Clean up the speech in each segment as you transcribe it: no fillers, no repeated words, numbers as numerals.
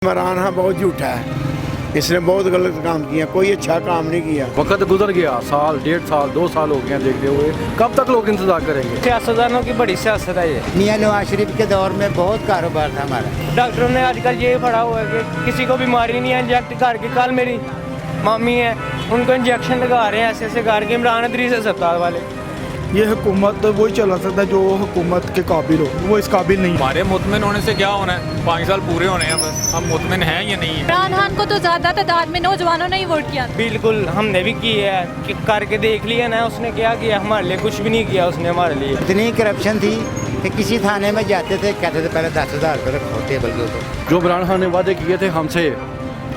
इमरान हाँ बहुत झूठा है। इसने बहुत गलत काम किया, कोई अच्छा काम नहीं किया। वक्त गुजर गया, साल 1.5 साल 2 साल हो गए हैं देखते हुए। कब तक लोग इंतजार करेंगे? सियासतदानों की बड़ी सियासत है ये। मियां नवाज शरीफ के दौर में बहुत कारोबार था हमारा। डॉक्टरों ने आजकल ये पढ़ा हुआ है कि किसी को बीमारी नहीं है, इंजेक्ट करके। कल मेरी मामी है, उनको इंजेक्शन लगा रहे हैं ऐसे ऐसे करके। इमरान अदरीस अस्पताल वाले। ये हुकूमत वही चला सकता है जो हुकूमत के काबिल हो, वो इस काबिल नहीं है। हमारे मुतमिन होने से क्या होना है, 5 साल पूरे होने हैं, बस हम मुतमिन हैं या नहीं है। इमरान खान को तो ज्यादा तादाद में नौजवानों ने ही वोट किया। बिल्कुल, हमने भी की है कि करके देख लिया ना। उसने क्या किया हमारे लिए? कुछ भी नहीं किया उसने हमारे लिए। इतनी करप्शन थी कि किसी थाने में जाते थे, कहते थे पहले 10,000 रुपये रखो टेबल के ऊपर। जो इमरान खान ने वादे किए थे हमसे,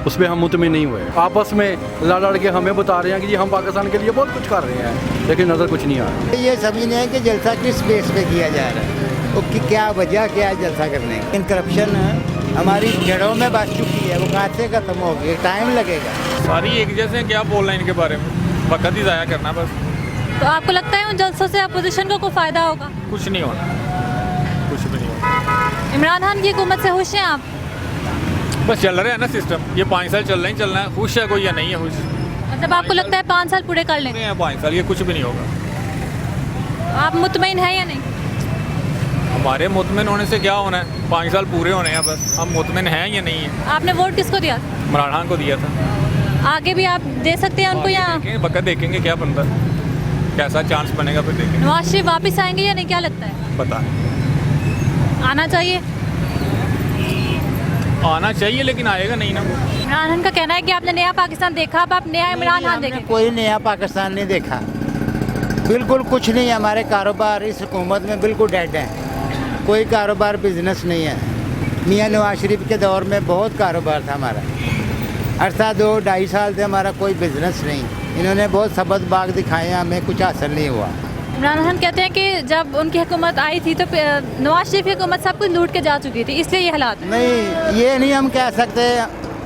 उस पर हम मुतमिन नहीं हुए। आपस में लड़ के हमें बता रहे हैं कि जी हम पाकिस्तान के लिए बहुत कुछ कर रहे हैं, लेकिन नज़र कुछ नहीं आ रहा। ये समझ नहीं है कि जलसा किस बेस पे किया जा रहा है, उसकी क्या वजह क्या है जलसा करने की। इन करप्शन हमारी जड़ों में बस चुकी है, वो कहाँ से खत्म होगी, टाइम लगेगा। सारी एक जैसे हैं, क्या बोलना है इनके बारे में, वक्त ही ज़ाया करना बस। तो आपको लगता है उन जलसों से अपोजिशन को कोई फायदा होगा? कुछ नहीं होना, कुछ भी नहीं होना। इमरान खान की हुकूमत से खुश हैं आप? बस चल रहा है ना सिस्टम, ये 5 साल चल रहे हैं, चलना है। खुश है कोई या नहीं है खुश? मतलब आपको लगता है 5 साल पूरे कर लें? 5 साल ये कुछ भी नहीं होगा। आप मुतमईन हैं या नहीं? हमारे मुतमिन होने से क्या होना है, 5 साल पूरे होने हैं, बस हम मुतमिन हैं या नहीं है। आपने वोट किसको दिया? इमरान खान को दिया था। आगे भी आप दे सकते हैं उनको या वक्त देखेंगे क्या बनता है, कैसा चांस बनेगा फिर देखेंगे। नवाज शरीफ वापिस आएंगे या नहीं, क्या लगता है? पता नहीं। आना चाहिए? आना चाहिए लेकिन आएगा नहीं ना। इमरान खान का कहना है कि आपने नया पाकिस्तान देखा, अब आप नया इमरान खान हमने देखें। कोई नया पाकिस्तान नहीं देखा, बिल्कुल कुछ नहीं। हमारे कारोबार इस हुकूमत में बिल्कुल डेड हैं, कोई कारोबार बिजनेस नहीं है। मियां नवाज शरीफ के दौर में बहुत कारोबार था हमारा। अरसा 2-2.5 साल से हमारा कोई बिजनेस नहीं। इन्होंने बहुत सबक बाग दिखाए, हमें कुछ हासिल नहीं हुआ। इमरान खान कहते हैं कि जब उनकी हुकूमत आई थी तो नवाज शरीफ की हुकूमत सब कुछ लूट के जा चुकी थी, इसलिए ये हालात हैं। नहीं, ये नहीं हम कह सकते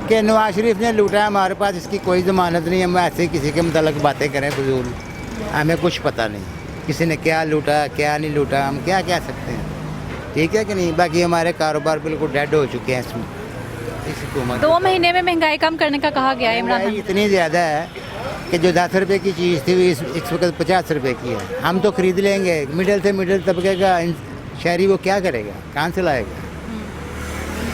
कि नवाज शरीफ ने लूटा है। हमारे पास इसकी कोई ज़मानत नहीं। हम ऐसे किसी के मतलब बातें करें फजूल, हमें कुछ पता नहीं किसी ने क्या लूटा क्या नहीं लूटा, हम क्या कह सकते हैं। ठीक है कि नहीं? बाकी हमारे कारोबार बिल्कुल डेड हो चुके हैं इसमें, इस हुकूमत। 2 महीने में महंगाई कम करने का कहा गया है इमरान खान। इतनी ज़्यादा है कि जो 10 रुपये की चीज़ थी वो इस वक्त 50 रुपये की है। हम तो खरीद लेंगे, मिडिल से मिडिल तबके का शहरी वो क्या करेगा, कहाँ से लाएगा?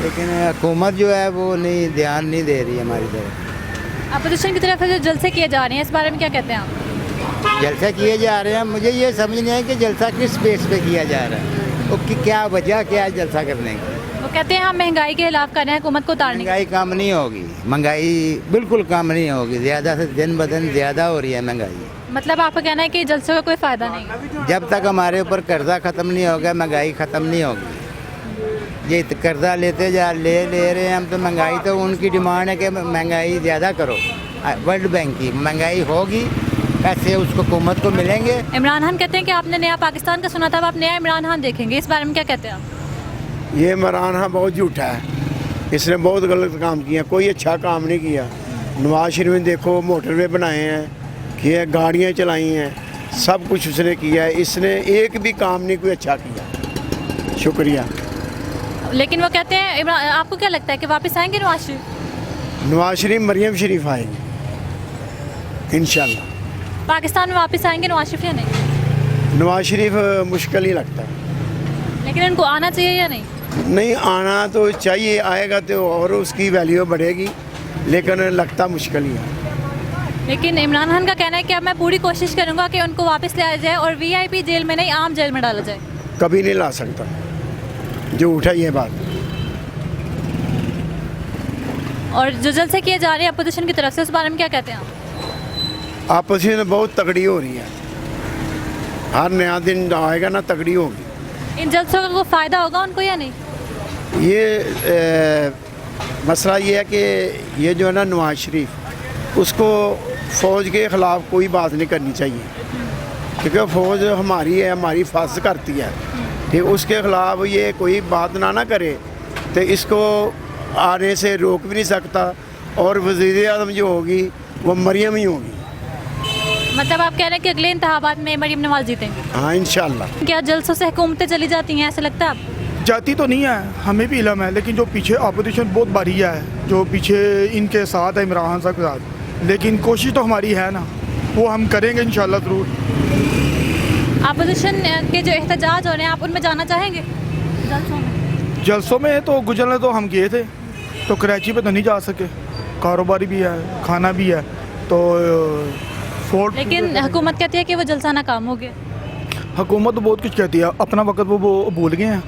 लेकिन हुकूमत जो है वो नहीं, ध्यान नहीं दे रही हमारी तरफ। अपोजिशन की तरफ से जो जलसे किए जा रहे हैं, इस बारे में क्या कहते हैं आप? जलसा किए जा रहे हैं, मुझे ये समझ नहीं है कि जलसा किस बेस पे किया जा रहा है, उसकी क्या वजह क्या है जलसा करने की। वो कहते हैं हम महंगाई के खिलाफ कर रहे हैं, हुकूमत को उतारने की। महंगाई कम नहीं होगी, महंगाई बिल्कुल कम नहीं होगी, ज़्यादा से दिन ब दिन ज़्यादा हो रही है महंगाई। मतलब आपका कहना है कि जलसों का कोई फायदा नहीं? जब तक हमारे ऊपर कर्जा ख़त्म नहीं होगा, महंगाई ख़त्म नहीं होगी। ये कर्जा लेते ले रहे हैं हम, तो महंगाई तो उनकी डिमांड है कि महंगाई ज़्यादा करो। वर्ल्ड बैंक की महंगाई होगी, पैसे उसको हुकूमत को मिलेंगे। इमरान खान कहते हैं कि आपने नया पाकिस्तान का सुना था, अब आप नया इमरान खान देखेंगे, इस बारे में क्या कहते हैं आप? ये इमरान हाँ बहुत झूठा है। इसने बहुत गलत काम किया, कोई अच्छा काम नहीं किया। नवाज शरीफ ने देखो मोटरवे बनाए हैं, किए गाड़ियाँ चलाई हैं, सब कुछ उसने किया है। इसने एक भी काम नहीं कोई अच्छा किया। शुक्रिया। लेकिन वो कहते हैं आपको क्या लगता है कि वापस आएंगे नवाज शरीफ? नवाज शरीफ मरियम शरीफ आएंगे इंशाल्लाह। पाकिस्तान में वापस आएंगे नवाज शरीफ या नहीं? नवाज शरीफ मुश्किल ही लगता है। लेकिन उनको आना चाहिए या नहीं? नहीं आना तो चाहिए, आएगा तो और उसकी वैल्यू बढ़ेगी, लेकिन लगता मुश्किल ही है। लेकिन इमरान खान का कहना है कि अब मैं पूरी कोशिश करूंगा कि उनको वापस लाया जाए और वीआईपी जेल में नहीं, आम जेल में डाला जाए। कभी नहीं ला सकता, जो उठा ये बात। और जो जलसे किए जा रहे हैं अपोजिशन की तरफ से, उस बारे में क्या कहते हैं आप? अपोजिशन बहुत तगड़ी हो रही है, हर नया दिन आएगा ना तगड़ी होगी। इन जलसों का कोई फ़ायदा होगा उनको या नहीं? ये मसला ये है कि ये जो है ना नवाज शरीफ, उसको फ़ौज के ख़िलाफ़ कोई बात नहीं करनी चाहिए, क्योंकि फ़ौज हमारी है, हमारी हिफाजत करती है। ठीक, उसके ख़िलाफ़ ये कोई बात ना करे तो इसको आने से रोक भी नहीं सकता। और वज़ीर आज़म जो होगी वो मरियम ही होगी। मतलब आप कह रहे हैं कि अगले इंतखाबात में मरीम नवाज जीतेंगे? हाँ इंशाल्लाह। क्या जलसों से हुकूमतें चली जाती हैं, ऐसा लगता है आपको? जाती तो नहीं है, हमें भी इलम है, लेकिन जो पीछे अपोजिशन बहुत बारिया है, जो पीछे इनके साथ है इमरान खान साहब के साथ, लेकिन कोशिश तो हमारी है ना, वो हम करेंगे इंशाल्लाह ज़रूर। अपोजिशन के जो एहतजाज हो रहे हैं आप उनमें जाना चाहेंगे जलसों में? जलसों में तो गुजरने तो हम गए थे, तो कराची पे तो नहीं जा सके, कारोबारी भी है, खाना भी है, तो फोर्ट। लेकिन हुकूमत कहती है कि वो जलसा नाकाम हो गया। हुकूमत तो बहुत कुछ कहती है, अपना वक्त वो भूल गए हैं।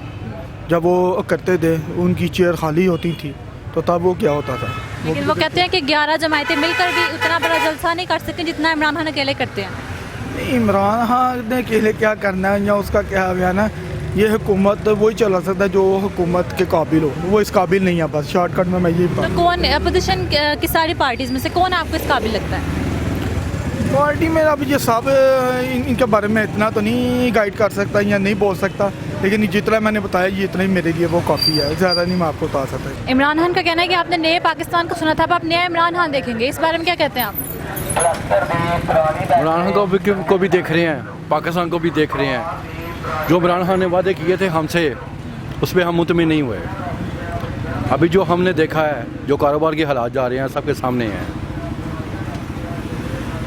जब वो करते थे उनकी चेयर खाली होती थी तो तब वो क्या होता था। लेकिन वो कहते हैं कि 11 जमायतें मिलकर भी उतना बड़ा जलसा नहीं कर सकती जितना इमरान खान अकेले करते हैं। नहीं, इमरान खान ने अकेले क्या करना है या उसका क्या बयान है, ये हुकूमत वही चला सकता है जो हुकूमत के काबिल हो, वो इस काबिल नहीं है। बस शॉर्टकट में मैं यही बता। तो कौन अपोजिशन की सारी पार्टीज में से कौन आपको इस काबिल लगता है? पार्टी में अब ये सब इनके बारे में इतना तो नहीं गाइड कर सकता या नहीं बोल सकता, लेकिन जितना मैंने बताया ये इतना ही मेरे लिए वो काफ़ी है, ज़्यादा नहीं मैं आपको बता सकता। इमरान खान का कहना है कि आपने नए पाकिस्तान को सुना था, अब आप नया इमरान खान देखेंगे, इस बारे में क्या कहते हैं आप? इमरान खान को भी देख रहे हैं, पाकिस्तान को भी देख रहे हैं। जो इमरान खान ने वादे किए थे हमसे, उस पर हम मुतमिन नहीं हुए। अभी जो हमने देखा है, जो कारोबार के हालात जा रहे हैं सबके सामने हैं।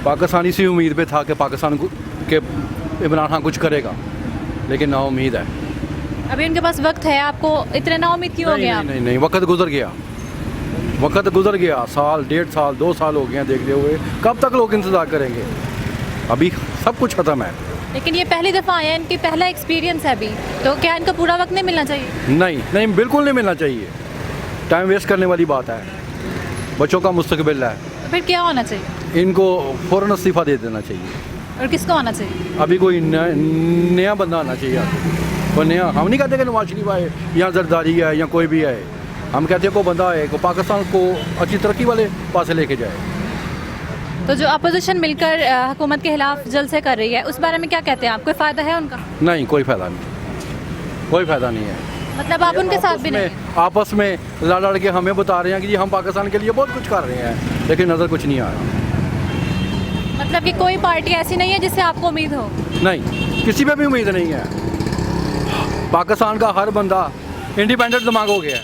पाकिस्तान इसी उम्मीद पे था कि पाकिस्तान के इमरान खान कुछ करेगा, लेकिन नाउम्मीद है। अभी उनके पास वक्त है, आपको इतने नाउम्मीद क्यों हो गए आप? नहीं, वक्त गुजर गया, वक्त गुजर गया। साल, 1.5 साल, 2 साल हो गए हैं देखते हुए। कब तक लोग इंतज़ार करेंगे? अभी सब कुछ ख़त्म है। लेकिन ये पहली दफ़ा आए हैं, इनकी पहला एक्सपीरियंस है अभी, तो क्या इनको पूरा वक्त नहीं मिलना चाहिए? नहीं, बिल्कुल नहीं मिलना चाहिए। टाइम वेस्ट करने वाली बात है, बच्चों का मुस्तकबिल है। तो फिर क्या होना चाहिए? इनको फ़ौरन इस्तीफ़ा दे देना चाहिए। और किसको आना चाहिए? अभी कोई नया बंदा आना चाहिए। कोई नया, हम नहीं कहते कि नवाज शरीफ आए या जरदारी है या कोई भी आए, हम कहते हैं कोई बंदा आए को पाकिस्तान को अच्छी तरक्की वाले पास लेके जाए। तो जो अपोजिशन मिलकर हुकूमत के खिलाफ जलसे कर रही है, उस बारे में क्या कहते हैं आप? कोई फ़ायदा है उनका? नहीं, कोई फ़ायदा नहीं, कोई फ़ायदा नहीं है। मतलब आप उनके साथ भी नहीं? आपस में लड़ के हमें बता रहे हैं कि जी हम पाकिस्तान के लिए बहुत कुछ कर रहे हैं, लेकिन नज़र कुछ नहीं आ रहा। मतलब कि कोई पार्टी ऐसी नहीं है जिससे आपको उम्मीद हो? नहीं, किसी पे भी उम्मीद नहीं है। पाकिस्तान का हर बंदा इंडिपेंडेंट दिमाग हो गया है,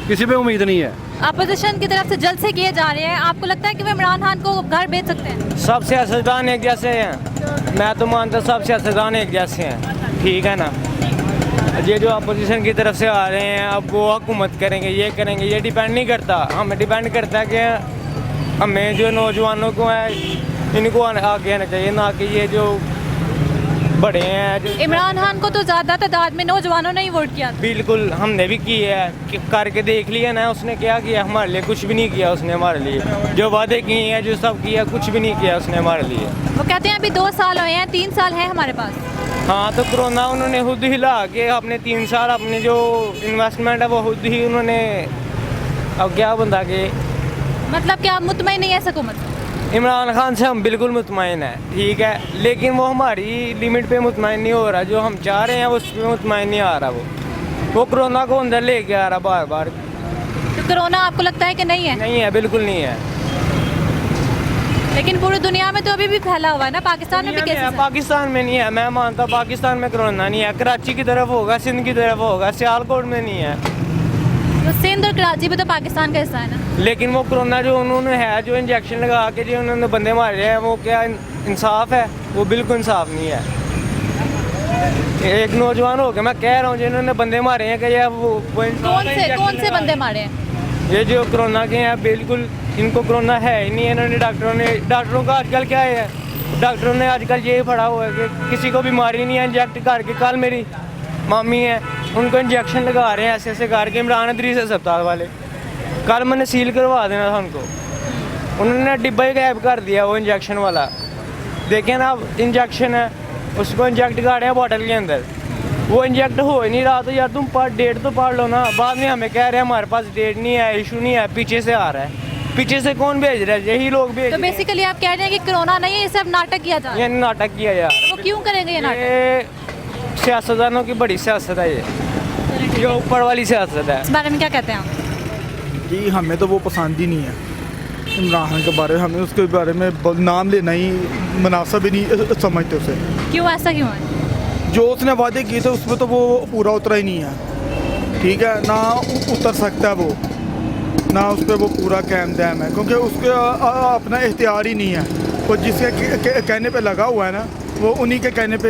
किसी पे उम्मीद नहीं है। अपोजिशन की तरफ से जलसे किए जा रहे हैं, आपको लगता है कि वो इमरान खान को घर भेज सकते हैं? सब सियासतदान एक जैसे हैं, मैं तो मानता हूँ सब सियासतदान एक जैसे हैं, ठीक है ना। ये जो अपोजिशन की तरफ से आ रहे हैं, अब वो हुकूमत करेंगे, ये करेंगे, ये डिपेंड नहीं करता, हमें डिपेंड करता है कि हमें जो नौजवानों को है इनको आगे आना चाहिए, ना कि ये जो बड़े हैं। जो इमरान खान को तो ज़्यादा तादाद में नौजवानों ने ही वोट किया था। बिल्कुल, हमने भी की है, करके देख लिया ना। उसने क्या किया हमारे लिए? कुछ भी नहीं किया उसने हमारे लिए। जो वादे किए हैं, जो सब किया, कुछ भी नहीं किया उसने हमारे लिए। वो कहते हैं अभी 2 साल हुए हैं, 3 साल हैं हमारे पास। हाँ, तो कोरोना उन्होंने खुद हिला के अपने 3 साल अपने जो इन्वेस्टमेंट है वो खुद ही उन्होंने, अब क्या बंदा के। मतलब कि आप मुतमईन नहीं है इस हुकूमत से? इमरान खान से हम बिल्कुल मुतमईन है, ठीक है, लेकिन वो हमारी लिमिट पे मुतमईन नहीं हो रहा। जो हम चाह रहे हैं उस पर मुतमईन नहीं आ रहा। वो कोरोना को अंदर लेके आ रहा बार बार। तो कोरोना आपको लगता है कि नहीं है? नहीं है, बिल्कुल नहीं है। लेकिन पूरी दुनिया में तो अभी भी फैला हुआ है ना, पाकिस्तान में भी दुनिया में केसेस है, पाकिस्तान में नहीं है। मैं मानता हूँ पाकिस्तान में कोरोना नहीं है, कराची की तरफ होगा, सिंध की तरफ होगा, सियालकोट में नहीं है। तो सिंध और कराची भी तो पाकिस्तान का हिस्सा है ना। लेकिन वो कोरोना जो उन्होंने है, जो इंजेक्शन लगा के जो उन्होंने बंदे मारे हैं, वो क्या इंसाफ है? वो बिल्कुल इंसाफ नहीं है। एक नौजवान हो के मैं कह रहा हूँ जिन्होंने बंदे मारे हैं कि वो कौन से बंदे मारे हैं? ये जो कोरोना के हैं, बिल्कुल इनको कोरोना है ही नहीं। इन्होंने डॉक्टरों का आजकल क्या है, डॉक्टरों ने आजकल ये पढ़ा हुआ है कि किसी को बीमारी नहीं है, इंजेक्ट करके। कल मेरी मामी है, उनको इंजेक्शन लगा रहे हैं ऐसे करके, इमरान अदरीस अस्पताल वाले। कल मैंने सील करवा देना था उनको, उन्होंने डिब्बा ही गायब कर दिया वो इंजेक्शन वाला। देखें ना, इंजेक्शन है, उसको इंजेक्ट कर रहे हैं बॉटल के अंदर, वो इंजेक्ट हो ही नहीं रहा। तो यार तुम डेट तो पढ़ लो ना। बाद में हमें कह रहे हैं हमारे पास डेट नहीं है, इशू नहीं है, पीछे से आ रहा है। पीछे से कौन भेज रहा है? यही लोग भेज तो रहे हैं। बेसिकली आप कह रहे हैं कि कोरोना नहीं है, ये सब नाटक किया जा रहा है। ये नाटक किया यार। वो क्यों करेंगे ये नाटक? ये सियासतदानों की बड़ी सियासत है, ये ऊपर वाली सियासत है। इस बारे में क्या कहते हैं आप? जी हमें तो वो पसंद ही नहीं है इमरान खान के बारे में, हमें उसके बारे में नाम लेना ही मुनासिब ही नहीं समझते उसे। क्यों, ऐसा क्यों है? जो उसने वादे किए थे उसमें तो वो पूरा उतरा ही नहीं है। ठीक है ना, उतर सकता है वो, ना उस पर वो पूरा कैम दैम है, क्योंकि उसके अपना इख्तियार ही नहीं है। वो जिसके कहने पे लगा हुआ है ना, वो उन्हीं के कहने पे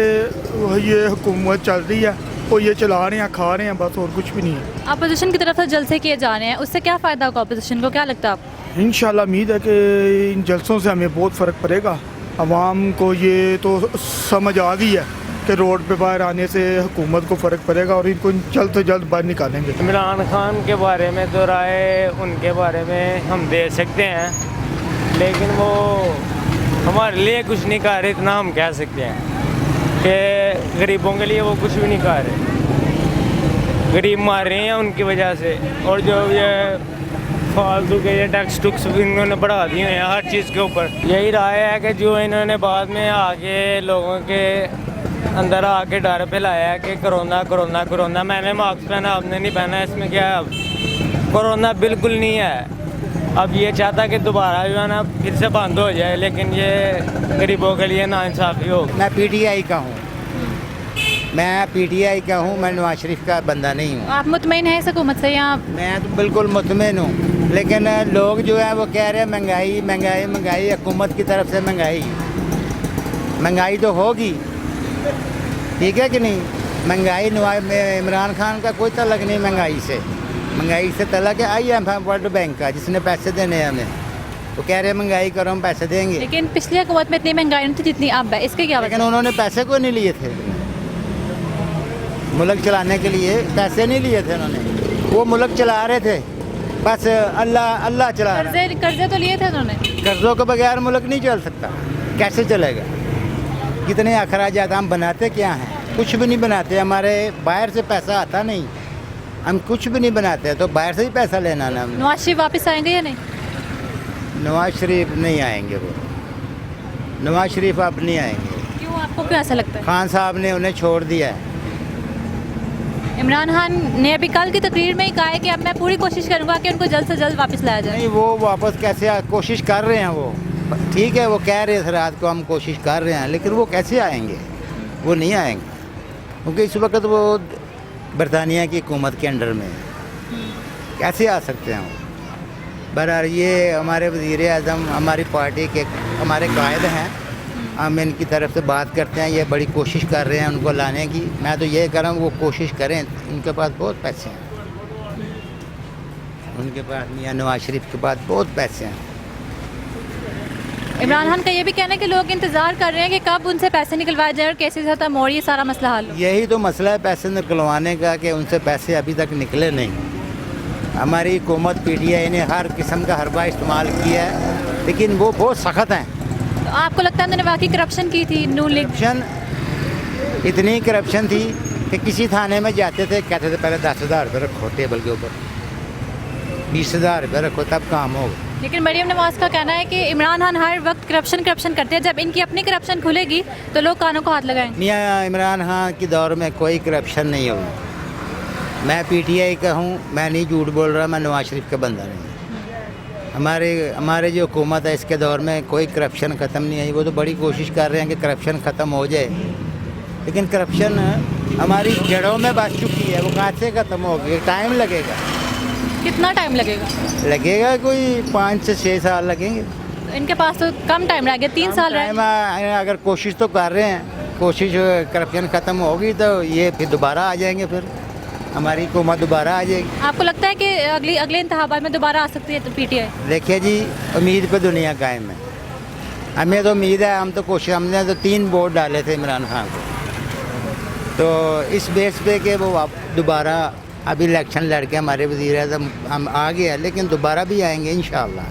ये हुकूमत चल रही है, वो ये चला रहे हैं, खा रहे हैं, बस और कुछ भी नहीं है। अपोजिशन की तरफ से जलसे किए जा रहे हैं, उससे क्या फ़ायदा होगा अपोजिशन को, क्या लगता है आपको? इंशाल्लाह उम्मीद है कि इन जलसों से हमें बहुत फ़र्क पड़ेगा। आवाम को ये तो समझ आ गई है कि रोड पे बाहर आने से हुकूमत को फ़र्क पड़ेगा और इनको जल्द से जल्द बाहर निकालेंगे। इमरान खान के बारे में तो राय उनके बारे में हम दे सकते हैं, लेकिन वो हमारे लिए कुछ नहीं कर रहे, इतना हम कह सकते हैं कि गरीबों के लिए वो कुछ भी नहीं कर रहे। गरीब मार रहे हैं उनकी वजह से, और जो ये फालतू के ये टैक्स टुक्स इन्होंने बढ़ा दिए हैं हर चीज़ के ऊपर। यही राय है कि जो इन्होंने बाद में आके लोगों के अंदर आके डर फैलाया है कि कोरोना कोरोना कोरोना, मैंने मास्क पहना आपने नहीं पहना, इसमें क्या है? अब कोरोना बिल्कुल नहीं है। अब ये चाहता कि दोबारा जो है ना फिर से बंद हो जाए, लेकिन ये गरीबों के लिए नाइंसाफ़ी हो। मैं पीटीआई का हूँ, मैं नवाज शरीफ का बंदा नहीं हूँ। आप मुतमईन हैं इस हुकूमत से या? मैं तो बिल्कुल मुतमिन हूँ, लेकिन लोग जो है वो कह रहे हैं महंगाई महंगाई महंगाई, हुकूमत की तरफ से महंगाई तो होगी, ठीक है कि नहीं? महंगाई इमरान खान का कोई तलक नहीं महंगाई से तलक है IMF वर्ल्ड बैंक का, जिसने पैसे देने हैं हमें। वो कह रहे हैं महंगाई करो, हम पैसे देंगे। लेकिन पिछली हुकूमत में इतनी महंगाई नहीं थी जितनी अब है, इसके क्या वजह? लेकिन उन्होंने पैसे को नहीं लिए थे, मुल्क चलाने के लिए पैसे नहीं लिए थे उन्होंने, वो मुल्क चला रहे थे, बस अल्लाह चला रहा है। कर्जे तो लिए थे उन्होंने। कर्जों के बगैर मुल्क नहीं चल सकता, कैसे चलेगा? कितने अखराजात हम बनाते क्या हैं? कुछ भी नहीं बनाते, हमारे बाहर से पैसा आता नहीं, हम कुछ भी नहीं बनाते, तो बाहर से ही पैसा लेना ना। नवाज शरीफ वापस आएंगे या नहीं? नवाज शरीफ नहीं आएंगे, वो नवाज शरीफ अब नहीं आएंगे। क्यों, आपको क्यों ऐसा लगता है? खान साहब ने उन्हें छोड़ दिया है। इमरान खान ने अभी कल की तकरीर में ही कहा है कि अब मैं पूरी कोशिश करूंगा कि उनको जल्द से जल्द वापस लाया जाए। नहीं, वो वापस कैसे कोशिश कर रहे हैं, वो ठीक है, वो कह रहे थे रात को हम कोशिश कर रहे हैं, लेकिन वो कैसे आएंगे? वो नहीं आएंगे, क्योंकि इस वक्त वो बरतानिया की हुकूमत के अंडर में है, कैसे आ सकते हैं वो? बहरहाल ये हमारे वज़ीर आज़म हमारी पार्टी के हमारे कायद हैं, हम इनकी तरफ से बात करते हैं, ये बड़ी कोशिश कर रहे हैं उनको लाने की। मैं तो ये कह रहा हूँ वो कोशिश करें, उनके पास बहुत पैसे हैं, उनके पास मियाँ नवाज शरीफ के पास बहुत पैसे हैं। इमरान खान का ये भी कहना है कि लोग इंतजार कर रहे हैं कि कब उनसे पैसे निकलवाए जाए और केसेस खत्म हो, ये सारा मसला हल हो। यही तो मसला है पैसे निकलवाने का, कि उनसे पैसे अभी तक निकले नहीं। हमारी हुकूमत PTI ने हर किस्म का हरबा इस्तेमाल किया है, लेकिन वो बहुत सख्त हैं। तो आपको लगता है उन्होंने वाकई करप्शन की थी? नून लीग इतनी करप्शन थी कि किसी थाने में जाते थे, कहते थे पहले 10,000 रुपये रखो टेबल के ऊपर, 20,000 रुपये रखो, तब काम होगा। लेकिन मरीम नवाज का कहना है कि इमरान खान हर वक्त करप्शन करते हैं, जब इनकी अपनी करप्शन खुलेगी तो लोग कानों को हाथ लगाएंगे। मियाँ इमरान खान के दौर में कोई करप्शन नहीं होगी। मैं PTI का हूँ, मैं नहीं झूठ बोल रहा, मैं नवाज शरीफ का बंदा नहीं। हमारे जो हुकूमत है इसके दौर में कोई करप्शन ख़त्म नहीं आई। वो तो बड़ी कोशिश कर रहे हैं कि करप्शन ख़त्म हो जाए, लेकिन करप्शन हमारी जड़ों में बस चुकी है, वो कहाँ से ख़त्म होगी? टाइम लगेगा। कितना टाइम लगेगा? कोई 5 से 6 साल लगेंगे। तो इनके पास तो कम टाइम रह गया, 3 साल रह गए। अगर कोशिश तो कर रहे हैं, कोशिश करप्शन ख़त्म होगी तो ये फिर दोबारा आ जाएंगे, फिर हमारी हुकूमत दोबारा आ जाएगी। आपको लगता है कि अगले इंतखाबात में दोबारा आ सकती है तो PTI? देखिए जी, उम्मीद पे दुनिया कायम है, हमें तो उम्मीद है। हमने तो 3 वोट डाले थे इमरान खान को, तो इस बेस पे कि वो दोबारा अभी इलेक्शन लड़के हमारे वज़ीर आज़म हम आ गया, लेकिन दोबारा भी आएंगे इंशाअल्लाह।